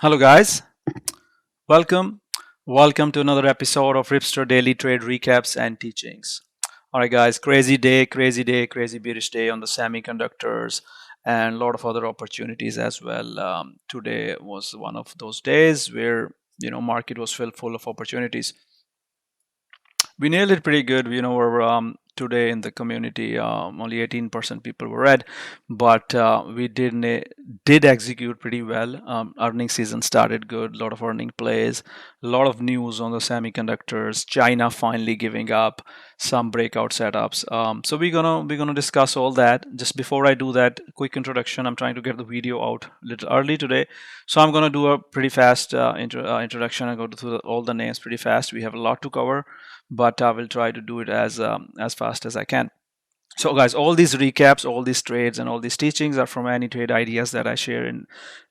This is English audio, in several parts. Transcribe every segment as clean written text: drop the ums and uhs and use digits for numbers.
Hello, guys. Welcome. Welcome to another episode of Ripster Daily Trade Recaps and Teachings. All right, guys. Crazy bearish day on the semiconductors and a lot of other opportunities as well. Today was one of those days where market was filled full of opportunities. We nailed it pretty good. Today in the community, only 18% people were red, but we did execute pretty well. Earnings season started good. A lot of earning plays, a lot of news on the semiconductors. China finally giving up some breakout setups. So we're gonna discuss all that. Just before I do that, quick introduction. I'm trying to get the video out a little early today, so I'm gonna do a pretty fast introduction. I go through all the names pretty fast. We have a lot to cover, but I will try to do it as fast as I can. So guys, all these recaps, all these trades, and all these teachings are from any trade ideas that I share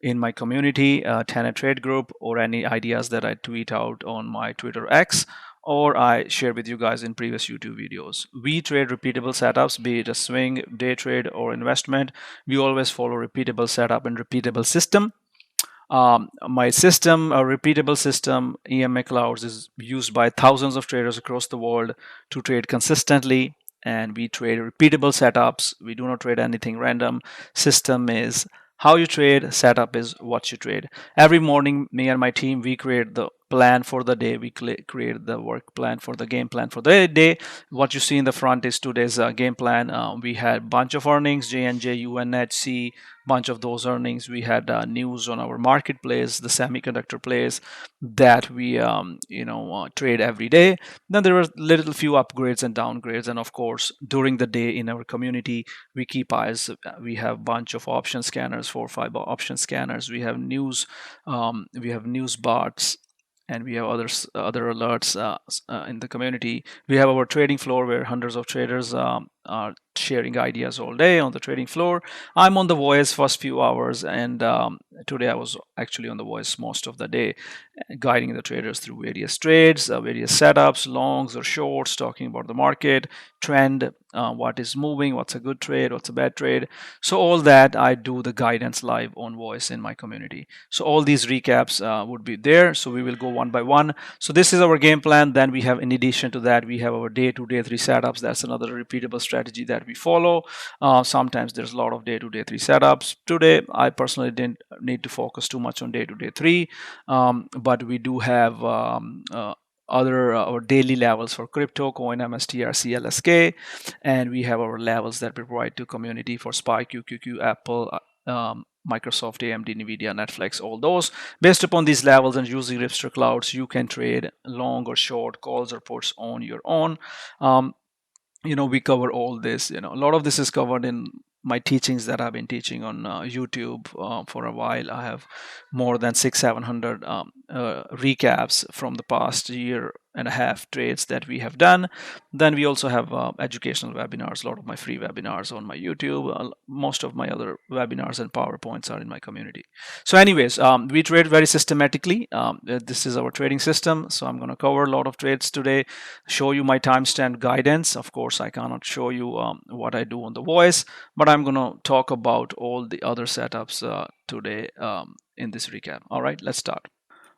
in my community, 10 trade group, or any ideas that I tweet out on my Twitter X, or I share with you guys in previous YouTube videos. We trade repeatable setups, be it a swing, day trade, or investment. We always follow repeatable setup and repeatable system. My system, a repeatable system, EMA Clouds, is used by thousands of traders across the world to trade consistently, and we trade repeatable setups. We do not trade anything random. System is how you trade, setup is what you trade. Every morning, me and my team, we create the plan for the day. We create the work plan for the game plan for the day. What you see in the front is today's game plan. We had bunch of earnings, J&J, UNHC, bunch of those earnings. We had news on our marketplace, the semiconductor plays that we trade every day. Then there were little few upgrades and downgrades, and of course during the day in our community we keep eyes. We have bunch of option scanners, 4 or 5 option scanners. We have news, we have news bots, and we have other alerts in the community. We have our trading floor where hundreds of traders are sharing ideas all day on the trading floor. I'm on the voice first few hours, and today I was actually on the voice most of the day, guiding the traders through various trades, various setups, longs or shorts, talking about the market trend, what is moving, what's a good trade, what's a bad trade. So all that I do the guidance live on voice in my community. So all these recaps would be there. So we will go one by one. So this is our game plan. Then we have, in addition to that, we have our day 2, day 3 setups. That's another repeatable strategy that we follow. Sometimes there's a lot of day 2, day 3 setups. Today I personally didn't need to focus too much on day 2, day 3, but we do have other our daily levels for crypto, coin, MSTR, CLSK, and we have our levels that we provide to community for SPY, QQQ, Apple, Microsoft, AMD, NVDA, Netflix, all those. Based upon these levels and using Ripster clouds, you can trade long or short, calls or puts on your own. We cover all this. A lot of this is covered in my teachings that I've been teaching on YouTube for a while. I have more than 600-700 recaps from the past year and a half trades that we have done. Then we also have educational webinars, a lot of my free webinars on my YouTube. Most of my other webinars and PowerPoints are in my community. So anyways, we trade very systematically. This is our trading system. So I'm going to cover a lot of trades today, show you my timestamp guidance. Of course, I cannot show you what I do on the voice, but I'm going to talk about all the other setups today in this recap. All right, let's start.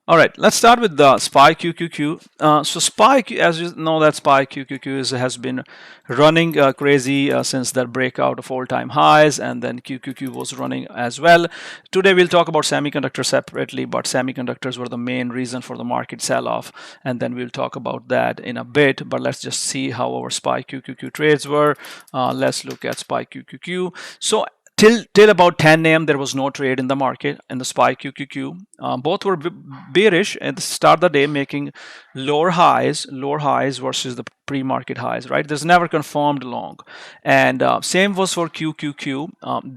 All right, let's start with the SPY QQQ. So SPY, as you know, that SPY QQQ has been running crazy since that breakout of all-time highs, and then QQQ was running as well. Today we'll talk about semiconductors separately, but semiconductors were the main reason for the market sell-off, and then we'll talk about that in a bit. But let's just see how our SPY QQQ trades were. Let's look at SPY QQQ. So till about 10 a.m. there was no trade in the market in the SPY QQQ. Both were bearish at the start of the day, making lower highs versus the pre-market highs, right? There's never confirmed long. And same was for QQQ.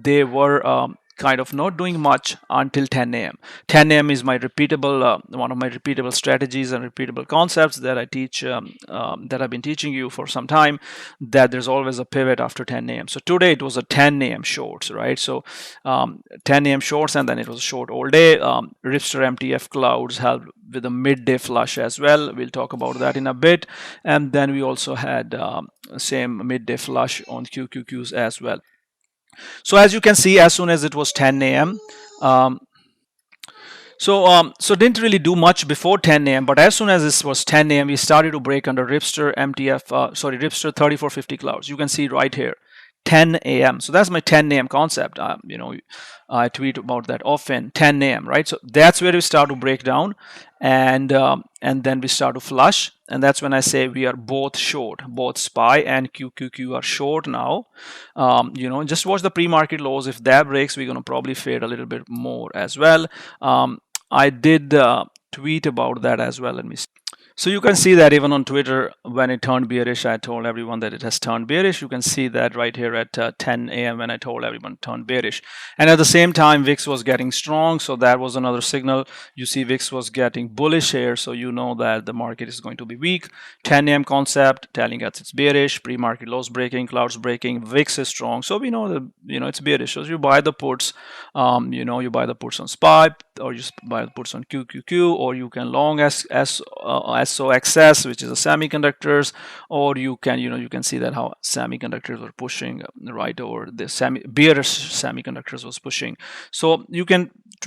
They were kind of not doing much until 10 a.m. 10 a.m. is my repeatable, one of my repeatable strategies and repeatable concepts that I teach, that I've been teaching you for some time, that there's always a pivot after 10 a.m. So today it was a 10 a.m. shorts, right? So 10 a.m. shorts, and then it was short all day. Ripster MTF Clouds helped with a midday flush as well. We'll talk about that in a bit. And then we also had same midday flush on QQQs as well. So as you can see, as soon as it was 10 a.m., So didn't really do much before 10 a.m. But as soon as this was 10 a.m., we started to break under Ripster MTF. Ripster 3450 clouds. You can see right here, 10 a.m. So that's my 10 a.m. concept. I tweet about that often. 10 a.m. Right. So that's where we start to break down, and then we start to flush, and that's when I say we are both short. Both SPY and QQQ are short now. Just watch the pre-market lows. If that breaks, we're gonna probably fade a little bit more as well. I did tweet about that as well. Let me see. So you can see that even on Twitter, when it turned bearish, I told everyone that it has turned bearish. You can see that right here at 10 a.m. when I told everyone it turned bearish. And at the same time, VIX was getting strong. So that was another signal. You see VIX was getting bullish here. So you know that the market is going to be weak. 10 a.m. concept telling us it's bearish. Pre-market lows breaking, clouds breaking, VIX is strong. So we know that, it's bearish. So you buy the puts, you buy the puts on SPY, or you buy the puts on QQQ, or you can long SOXL, which is a semiconductors, or you can see that how semiconductors were pushing right over the bearish semiconductors was pushing. So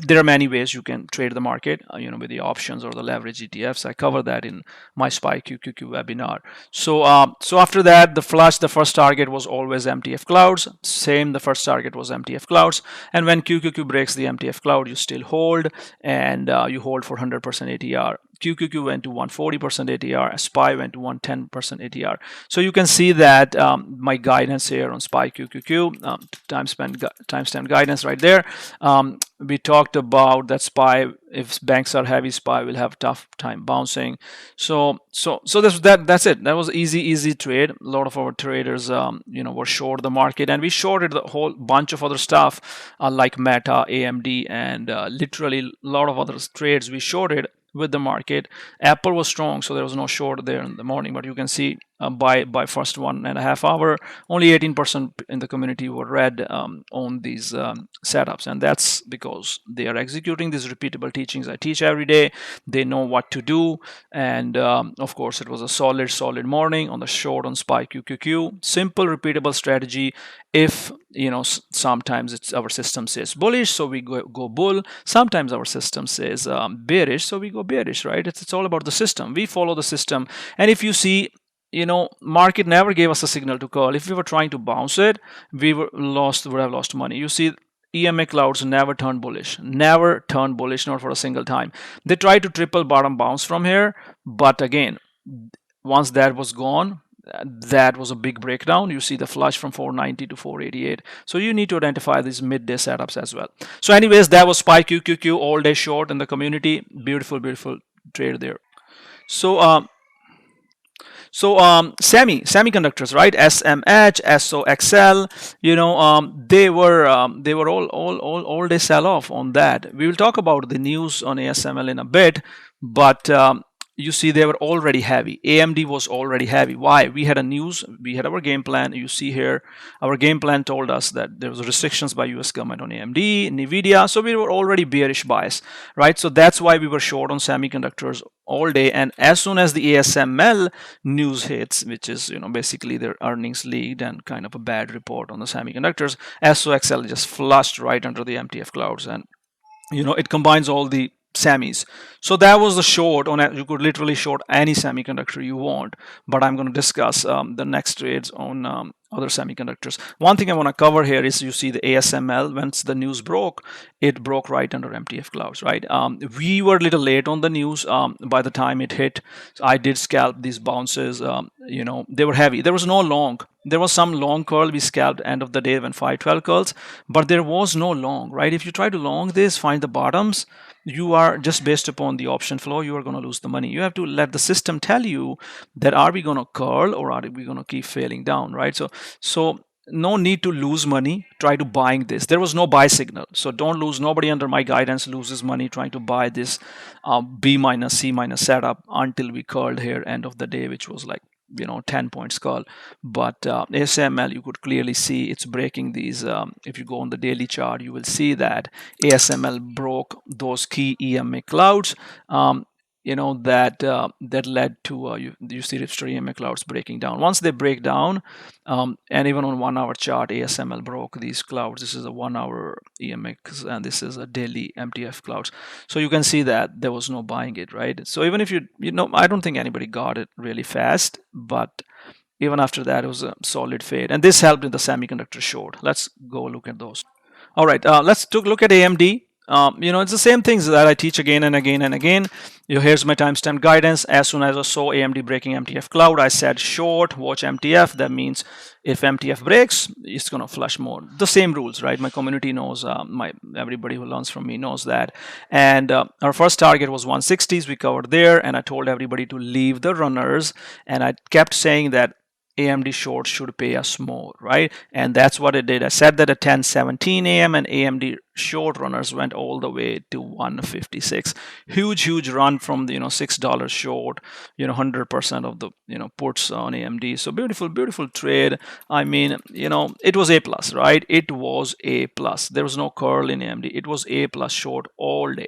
there are many ways you can trade the market, with the options or the leverage ETFs. I cover that in my SPY QQQ webinar. So after that, the first target was always MTF clouds. The first target was MTF clouds, and when QQQ breaks the MTF cloud, you still hold, and you hold for 100% ATR. QQQ went to 140% ATR, SPY went to 110% ATR. So you can see that my guidance here on SPY QQQ, timestamp guidance right there. We talked about that SPY, if banks are heavy, SPY will have tough time bouncing. So that's it. That was easy trade. A lot of our traders, were short the market, and we shorted the whole bunch of other stuff like Meta, AMD, and literally a lot of other trades we shorted with the market. Apple was strong, so there was no short there in the morning, but you can see by first 1.5 hour, only 18% in the community were red on these setups, and that's because they are executing these repeatable teachings I teach every day. They know what to do, and of course it was a solid morning on the short on SPY QQQ. Simple repeatable strategy. If sometimes it's our system says bullish, so we go bull. Sometimes our system says bearish, so we go bearish, right? It's all about the system. We follow the system. And if you see, market never gave us a signal to call. If we were trying to bounce it, we would have lost money. You see, EMA Clouds never turned bullish, not for a single time. They tried to triple bottom bounce from here, but again, once that was gone, that was a big breakdown. You see the flush from 490 to 488. So you need to identify these midday setups as well. So anyways, that was SPY QQQ all day short in the community. Beautiful trade there. So semiconductors, right? SMH, SOXL, they were all day sell off on that. We will talk about the news on ASML in a bit, but you see they were already heavy. AMD was already heavy. Why? We had our game plan. You see here, our game plan told us that there was restrictions by US government on AMD, NVDA, so we were already bearish bias, right? So that's why we were short on semiconductors all day. And as soon as the ASML news hits, which is basically their earnings leaked and kind of a bad report on the semiconductors, SOXL just flushed right under the MTF clouds, and it combines all the semis. So that was the short on it. You could literally short any semiconductor you want, but I'm going to discuss the next trades on other semiconductors. One thing I want to cover here is, you see the ASML, once the news broke, it broke right under MTF clouds, right? We were a little late on the news. By the time it hit, I did scalp these bounces. They were heavy. There was no long. There was some long curl we scalped end of the day when 512 curls, but there was no long, right? If you try to long this, find the bottoms, you are just based upon the option flow, you are going to lose the money. You have to let the system tell you that are we going to curl or are we going to keep failing down, right? So no need to lose money. Try to buying this. There was no buy signal, so don't lose. Nobody under my guidance loses money trying to buy this B minus C minus setup until we curled here end of the day, which was like 10 points call. But ASML, you could clearly see it's breaking these. If you go on the daily chart, you will see that ASML broke those key EMA clouds. that led to you see Ripster EMA clouds breaking down. Once they break down, and even on 1 hour chart, ASML broke these clouds. This is a 1 hour EMA, and this is a daily MTF clouds. So you can see that there was no buying it, right? So even if I don't think anybody got it really fast, but even after that, it was a solid fade, and this helped in the semiconductor short. Let's go look at those. All right, let's look at AMD. It's the same things that I teach again and again and again. Here's my timestamp guidance. As soon as I saw AMD breaking MTF Cloud, I said short, watch MTF. That means if MTF breaks, it's gonna flush more. The same rules, right? My community knows. Everybody who learns from me knows that. And our first target was 160s. We covered there, and I told everybody to leave the runners. And I kept saying that AMD short should pay us more, right? And that's what it did. I said that at 10:17 a.m. and AMD short runners went all the way to 156. Huge run from the $6 short, 100% of the puts on AMD. So beautiful trade. I mean, it was A plus, right? It was A plus. There was no curl in AMD. It was A plus short all day,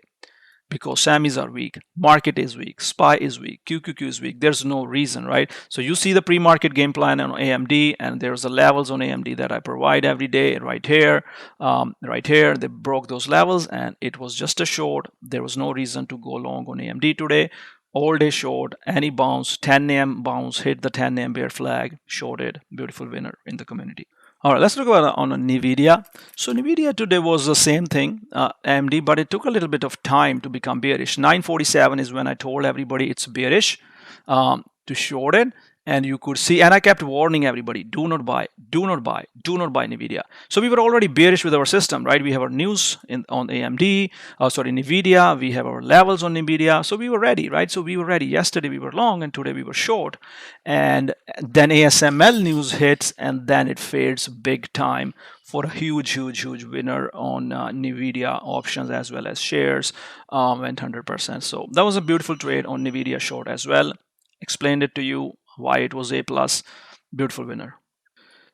because SAMIs are weak, market is weak, SPY is weak, QQQ is weak. There's no reason, right? So you see the pre-market game plan on AMD, and there's the levels on AMD that I provide every day right here. Right here, they broke those levels, and it was just a short. There was no reason to go long on AMD today. All day short, any bounce, 10 a.m. bounce, hit the 10 a.m. bear flag, shorted, beautiful winner in the community. All right, let's look about on NVIDIA. So NVIDIA today was the same thing, AMD, but it took a little bit of time to become bearish. 947 is when I told everybody it's bearish to short it. And you could see, and I kept warning everybody, do not buy NVIDIA. So we were already bearish with our system, right? We have our news on AMD, NVIDIA, we have our levels on NVIDIA. So we were ready, right? So we were ready. Yesterday we were long, and today we were short. And then ASML news hits, and then it fades big time for a huge winner on NVIDIA options as well as shares, went 100%. So that was a beautiful trade on NVIDIA short as well. Explained it to you why it was A plus, beautiful winner.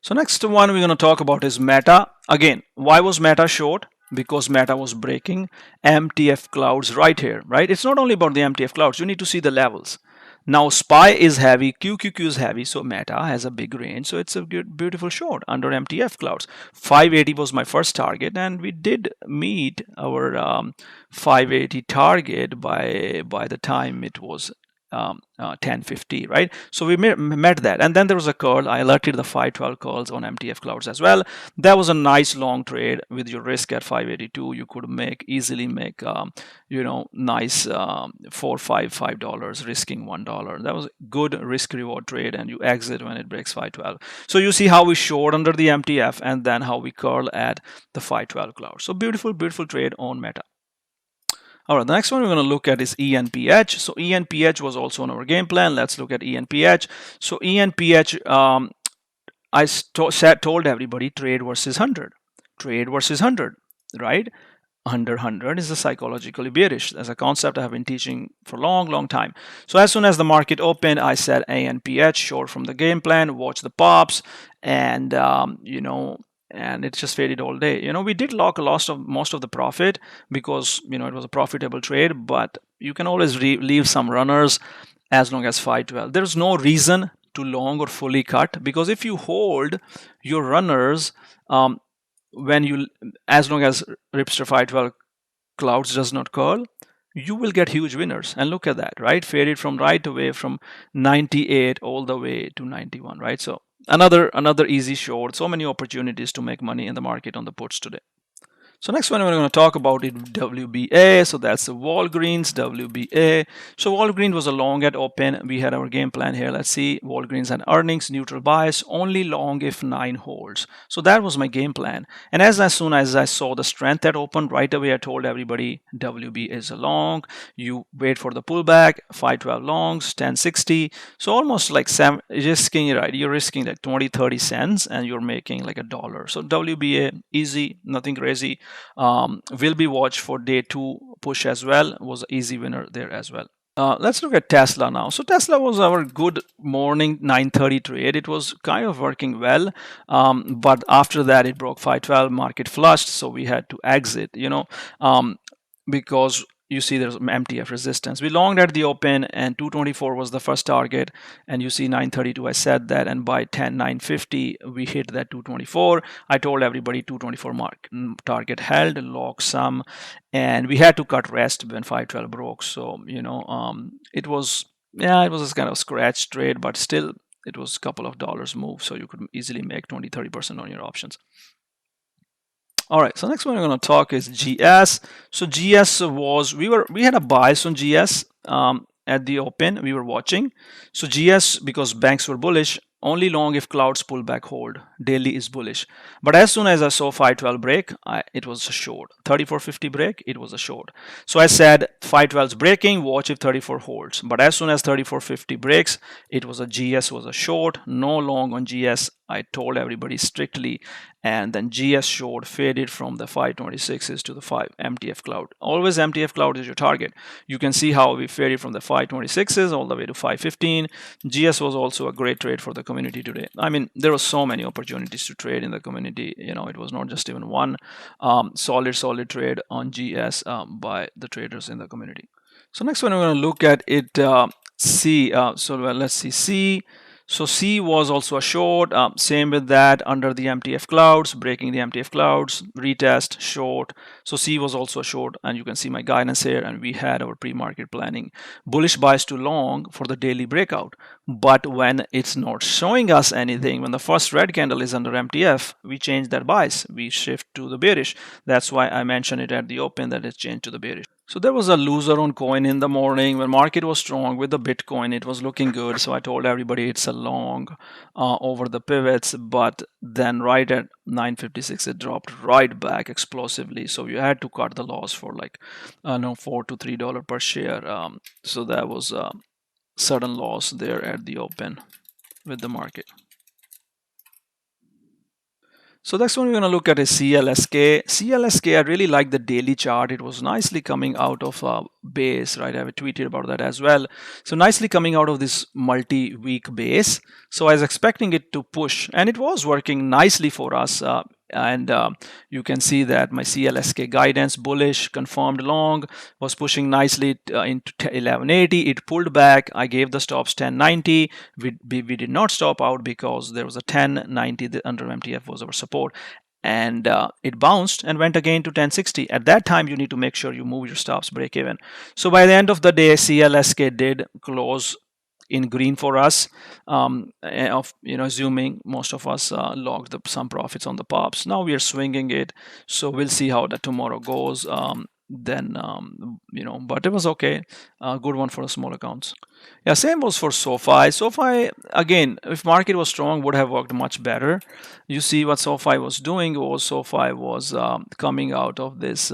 So next one we're going to talk about is Meta. Again, why was Meta short? Because Meta was breaking MTF clouds right here, right? It's not only about the MTF clouds, you need to see the levels. Now SPY is heavy, QQQ is heavy, so Meta has a big range, so it's a good, beautiful short under MTF clouds. 580 was my first target, and we did meet our 580 target by the time it was 1050, right? So we met that, and then there was a curl. I alerted the 512 curls on MTF clouds as well. That was a nice long trade with your risk at 582. You could easily make nice $4-5 risking $1. That was a good risk reward trade, and you exit when it breaks 512. So you see how we short under the MTF, and then how we curl at the 512 cloud. So beautiful trade on Meta. All right, the next one we're going to look at is ENPH. So ENPH was also on our game plan. Let's look at ENPH. So ENPH, I told everybody trade versus 100. Trade versus 100, right? Under 100 is a psychologically bearish. As a concept I have been teaching for a long time. So as soon as the market opened, I said ENPH short from the game plan, watch the pops, and and it just faded all day. We did lock most of the profit because it was a profitable trade, but you can always leave some runners as long as 512. There's no reason to long or fully cut, because if you hold your runners as long as Ripster 512 clouds does not curl, you will get huge winners. And look at that, right? Faded from right away from 98 all the way to 91, right? So another easy short. So many opportunities to make money in the market on the puts today. So next one we're going to talk about is WBA. So that's the Walgreens, WBA. So Walgreens was a long at open. We had our game plan here. Let's see. Walgreens and earnings, neutral bias, only long if 9 holds. So that was my game plan. And as soon as I saw the strength that opened, right away I told everybody WB is a long. You wait for the pullback, 512 longs, 1060. So almost like risking, right? You're risking like 20-30 cents and you're making like $1. So WBA, easy, nothing crazy. Will be watched for day 2 push as well. Was an easy winner there as well. Let's look at Tesla now. So Tesla was our good morning 9:30 trade. It was kind of working well, but after that it broke 512, market flushed, so we had to exit. Because you see there's MTF resistance. We longed at the open and 224 was the first target, and you see 932, I said that, and by 950 we hit that 224. I told everybody 224 mark target held, log some, and we had to cut rest when 512 broke. So it was, yeah, it was a kind of scratch trade, but still it was a couple of dollars move, so you could easily make 20-30% on your options. All right, so next one we're going to talk is GS. So GS was, we had a bias on GS at the open. We were watching. So GS, because banks were bullish, only long if clouds pull back hold. Daily is bullish. But as soon as I saw 512 break, it was a short. 3450 break, it was a short. So I said 512 is breaking, watch if 34 holds. But as soon as 3450 breaks, it was a GS was a short, no long on GS. I told everybody strictly, and then GS short faded from the 526s to the 5 MTF Cloud. Always MTF Cloud is your target. You can see how we faded from the 526s all the way to 515. GS was also a great trade for the community today. I mean, there were so many opportunities to trade in the community. It was not just even one solid trade on GS by the traders in the community. So next one, we're going to look at it. C. Let's see C. So C was also a short, same with that under the MTF clouds, breaking the MTF clouds, retest, short. So C was also a short, and you can see my guidance here, and we had our pre-market planning. Bullish bias to long for the daily breakout. But when it's not showing us anything, when the first red candle is under MTF, we change that bias. We shift to the bearish. That's why I mentioned it at the open that it's changed to the bearish. So there was a loser on coin in the morning when market was strong with the Bitcoin. It was looking good. So I told everybody it's a long over the pivots. But then right at 956, it dropped right back explosively. So you had to cut the loss for like $4 to $3 per share. So that was a sudden loss there at the open with the market. So next one we're going to look at is CLSK. CLSK, I really like the daily chart. It was nicely coming out of a base, right? I have tweeted about that as well. So nicely coming out of this multi-week base. So I was expecting it to push, and it was working nicely for us. And you can see that my CLSK guidance bullish confirmed long was pushing nicely into 1180. It pulled back. I gave the stops 1090. We did not stop out because there was a 1090 under MTF was our support, and it bounced and went again to 1060. At that time you need to make sure you move your stops break even. So by the end of the day, CLSK did close in green for us, assuming most of us logged some profits on the pops. Now we are swinging it, so we'll see how that tomorrow goes. But it was okay, a good one for the small accounts. Yeah, same was for SOFI. SOFI, again, if market was strong, would have worked much better. You see what SOFI was doing was SOFI was coming out of this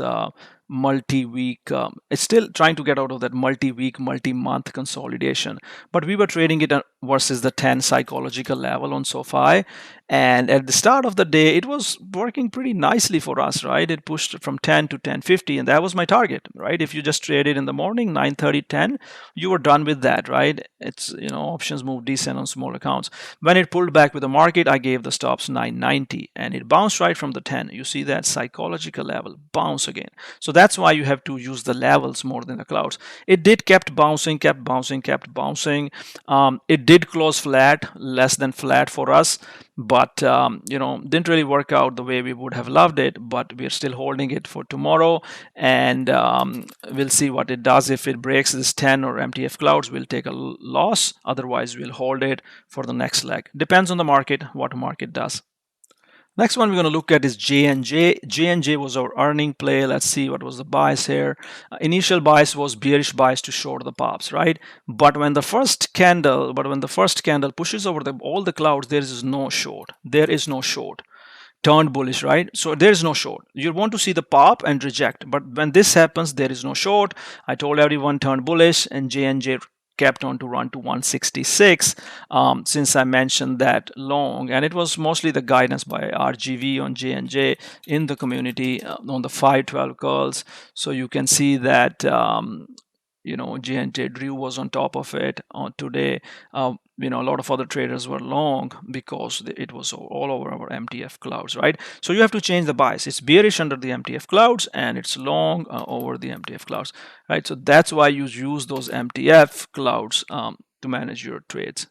multi-week, it's still trying to get out of that multi-week, multi-month consolidation, but we were trading it versus the 10 psychological level on SOFI, and at the start of the day it was working pretty nicely for us, right? It pushed from 10 to 1050, and that was my target, right? If you just traded in the morning 9:30, 10, you were done with that, right? It's options move decent on small accounts. When it pulled back with the market, I gave the stops 990, and it bounced right from the 10. You see that psychological level bounce again. So that's why you have to use the levels more than the clouds. It did kept bouncing. It did close flat, less than flat for us, but didn't really work out the way we would have loved it. But we're still holding it for tomorrow, and we'll see what it does. If it breaks this 10 or MTF clouds, we'll take a loss. Otherwise, we'll hold it for the next leg. Depends on the market, what market does. Next one we're going to look at is J&J. J&J was our earning play. Let's see what was the bias here. Initial bias was bearish bias to short the pops, right? But when the first candle pushes over all the clouds, there is no short. There is no short. Turned bullish, right? So there is no short. You want to see the pop and reject, but when this happens, there is no short. I told everyone turned bullish, and J&J kept on to run to 166 since I mentioned that long, and it was mostly the guidance by RGV on J&J in the community on the 512 curls. So you can see that J&J Drew was on top of it on today. a lot of other traders were long because it was all over our MTF clouds, right? So you have to change the bias. It's bearish under the MTF clouds and it's long over the MTF clouds, right? So that's why you use those MTF clouds to manage your trades.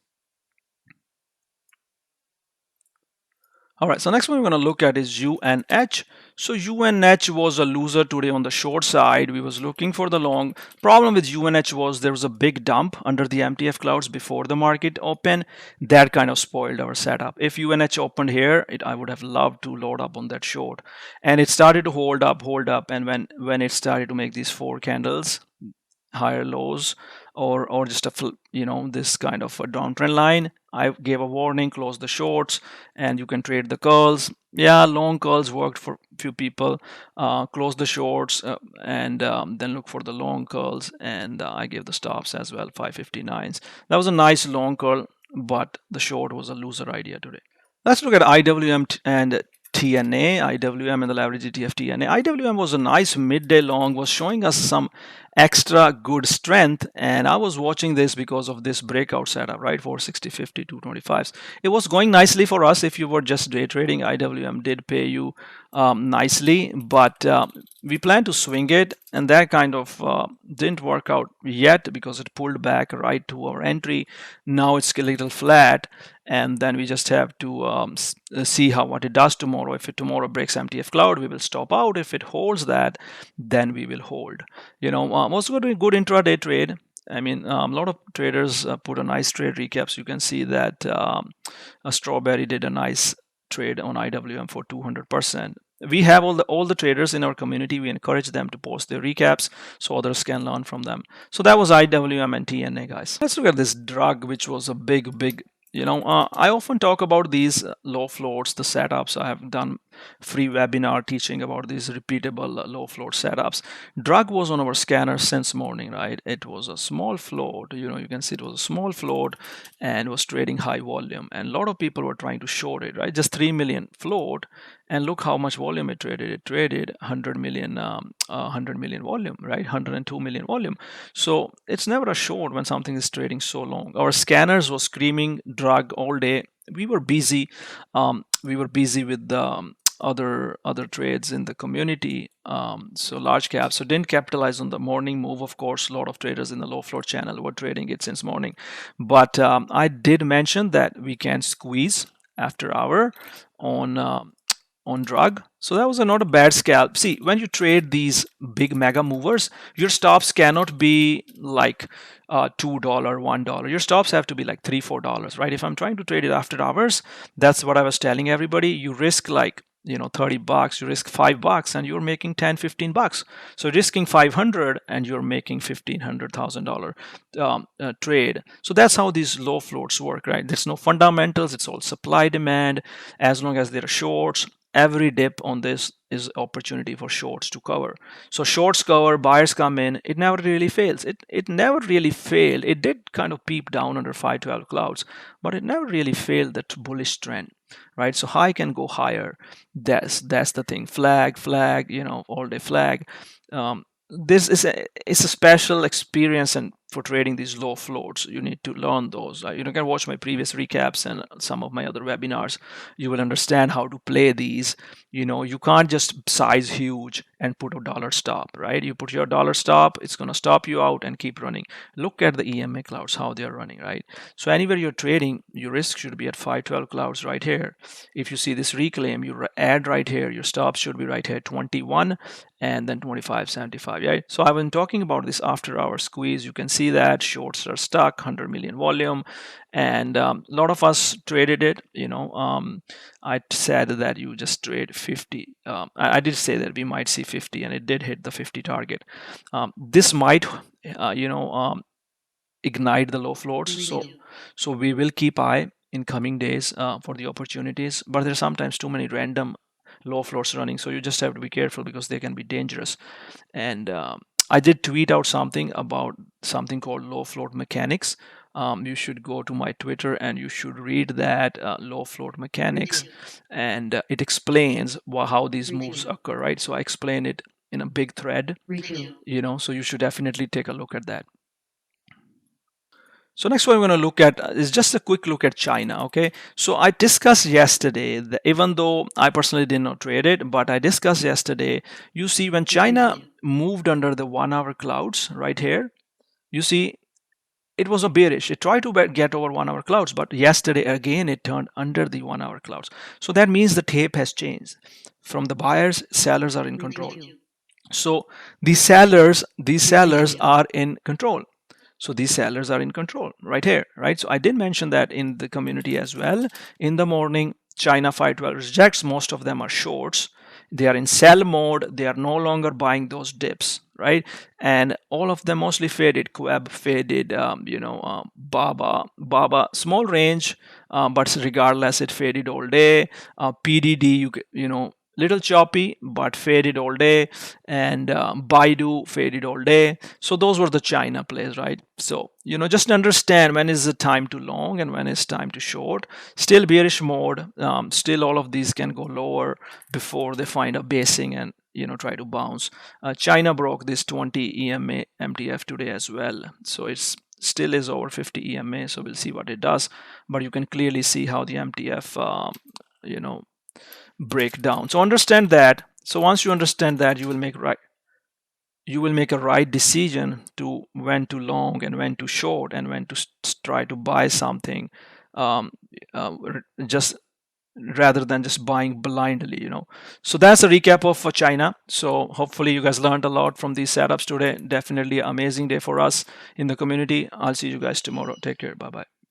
All right, so next one we're going to look at is UNH. So UNH was a loser today on the short side. We was looking for the long. Problem with UNH was there was a big dump under the MTF clouds before the market opened. That kind of spoiled our setup. If UNH opened here, I would have loved to load up on that short. And it started to hold up. And when it started to make these 4 candles, higher lows, or just a this kind of a downtrend line, I gave a warning, close the shorts, and you can trade the curls. Yeah, long curls worked for few people. Close the shorts and then look for the long curls, and I gave the stops as well, 559s. That was a nice long curl, but the short was a loser idea today. Let's look at IWM and TNA, IWM and the leverage ETF TNA. IWM was a nice midday long, was showing us some extra good strength, and I was watching this because of this breakout setup, right? 460, 50, 225s. It was going nicely for us. If you were just day trading, IWM did pay you nicely, but we plan to swing it, and that kind of didn't work out yet because it pulled back right to our entry. Now it's a little flat, and then we just have to see what it does tomorrow. If it tomorrow breaks MTF cloud, we will stop out. If it holds that, then we will hold. Also doing good intraday trade. I mean, a lot of traders put a nice trade recaps. You can see that a Strawberry did a nice trade on IWM for 200%. We have all the traders in our community. We encourage them to post their recaps so others can learn from them. So that was IWM and TNA, guys. Let's look at this drug, which was a big I often talk about these low floats, the setups. I have done free webinar teaching about these repeatable low float setups. Drug was on our scanner since morning, right? It was a small float. You can see it was a small float and was trading high volume. And a lot of people were trying to short it, right? Just 3 million float. And look how much volume it traded. It traded 100 million volume, right? 102 million volume. So it's never a short when something is trading so long. Our scanners was screaming drug all day. We were busy. With the other trades in the community. So large caps. So didn't capitalize on the morning move. Of course, a lot of traders in the low float channel were trading it since morning. But I did mention that we can squeeze after hour on drug. So that was not a bad scalp. See, when you trade these big mega movers, your stops cannot be like $2, $1. Your stops have to be like $3, $4, right? If I'm trying to trade it after hours, that's what I was telling everybody. You risk like $30, you risk $5 and you're making 10, $15. So risking 500 and you're making $1,500 trade. So that's how these low floats work, right? There's no fundamentals. It's all supply demand. As long as there are shorts, every dip on this is opportunity for shorts to cover. So shorts cover, buyers come in. It never really fails. It never really failed. It did kind of peep down under 512 clouds, but it never really failed that bullish trend, right? So high can go higher. That's the thing. Flag, all day flag. This is it's a special experience, and for trading these low floats, you need to learn those. You can watch my previous recaps and some of my other webinars. You will understand how to play these. You can't just size huge and put a dollar stop, right? You put your dollar stop, it's going to stop you out and keep running. Look at the EMA clouds, how they are running, right? So anywhere you're trading, your risk should be at 512 clouds right here. If you see this reclaim, you add right here. Your stop should be right here, 21 and then 25.75, right? So I've been talking about this after hour squeeze. You can see that shorts are stuck, 100 million volume, and a lot of us traded it. I said that you just trade 50. I did say that we might see 50, and it did hit the 50 target. This might ignite the low floats. So we will keep eye in coming days for the opportunities, but there's sometimes too many random low floats running, so you just have to be careful because they can be dangerous. And I did tweet out something about something called low float mechanics. You should go to my Twitter and you should read that low float mechanics, and it explains how these moves occur, right? So I explain it in a big thread, so you should definitely take a look at that. So next one we're going to look at is just a quick look at China. Okay, so I discussed yesterday that even though I personally did not trade it, but I discussed yesterday, you see when China moved under the 1 hour clouds right here, you see it was a bearish. It tried to get over 1 hour clouds, but yesterday again it turned under the 1 hour clouds. So that means the tape has changed. From the buyers, sellers are in control. So these sellers are in control. So these sellers are in control right here, right? So I did mention that in the community as well. In the morning, China 512 rejects. Most of them are shorts. They are in sell mode. They are no longer buying those dips, right? And all of them mostly faded. Queb faded, Baba, small range, but regardless, it faded all day. PDD, little choppy but faded all day, and Baidu faded all day. So those were the China plays, right? So just understand when is the time to long and when is time to short. Still bearish mode. Still all of these can go lower before they find a basing and try to bounce. China broke this 20 EMA MTF today as well, so it's still is over 50 EMA, so we'll see what it does. But you can clearly see how the MTF break down. So understand that. So once you understand that, you will make a right decision to when to long and when to short and when to try to buy something, just rather than just buying blindly. So that's a recap of China. So hopefully you guys learned a lot from these setups today. Definitely amazing day for us in the community. I'll see you guys tomorrow. Take care. Bye bye.